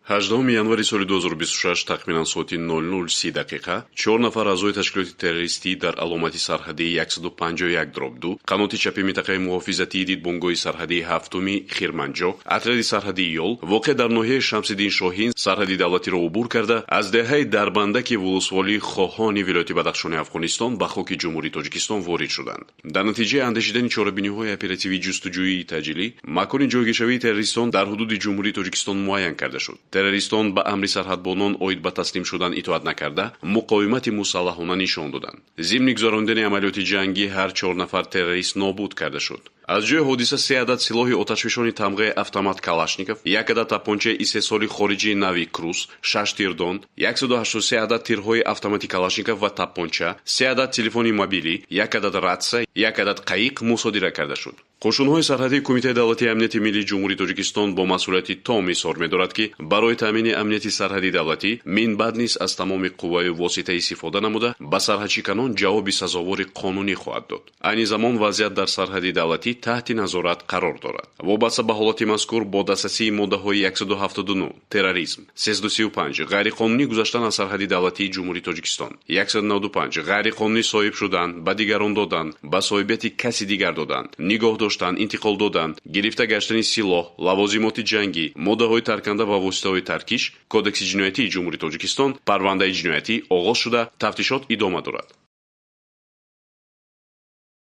18 январи соли 2026 тахминан соати 00:30 4 нафар аъзои ташкилоти террористӣ дар аломати сарҳадии 151-2 қаноти чапи минтақаи муҳофизатии дидбонгоҳи сарҳадии 7-уми Хирманҷо, отряди сарҳадии ёл воқеъ дар ноҳияи Шамсиддин Шоҳин сарҳади давлатиро убур карда, аз деҳаи дарбандаки вулусволии хоҳони вилояти Бадахшони Афғонистон ба хоки ҷумҳурии Тоҷикистон ворид шуданд. Дар натиҷаи андешидани чорабиниҳои оперативии ҷустуҷӯии таъҷилӣ, макони ҷойгиршавии террористон дар ҳудуди ҷумҳурии Тоҷикистон муайян карда шуд. террористон ба амри сарҳадбонон оид ба таслим шудан итоат накарда, муқовимати мусаллаҳона нишон доданд. зимни гузарондани амалиёти ҷангӣ ҳар 4 нафар террорист нобуд карда шуд. аз ҷои ҳодиса 3 адад силоҳи оташфишони тамғаи автомат Калашников, 1 адад тапончаи истеҳсоли хориҷии нави Крус, 6 тирдон, 183 адад тирҳои автомати Калашников ва тапонча, 3 адад телефони мобилӣ, 1 адад ратса, 1 адад қаиқ мусодира карда шуд. қошунҳои сарҳадии Кумитаи давлатии амнияти миллии ҷумҳурии Тоҷикистон бо масъулияти том изҳор медорад ки барои таъмини амнияти сарҳади давлатӣ минбаъд низ аз тамоми қувваи восита истифода намуда ба сарҳадчиканон ҷавоби сазовори қонунӣ хоҳад дод. айни замон вазъият дар сарҳади давлатӣ таҳти назорат қарор дорад. вобаста ба ҳолати мазкур бо дастасии моддаҳои 179 терроризм, 335 ғайриқонунӣ гузаштан аз сарҳади давлатии ҷумҳурии Тоҷикистон, 195 ғайриқонунӣ соҳиб шудан, ба дигарон додан, ба соҳибияти каси дигар додан, нигоҳ доштан, интиқол додан, гирифта гаштани силоҳ, лавозимоти ҷангӣ, моддаҳои тарканда ва воситаҳои таркиш, кодекси ҷиноятии ҷумҳурии Тоҷикистон, парвандаи ҷиноятӣ оғоз шуда, тафтишот идома дорад.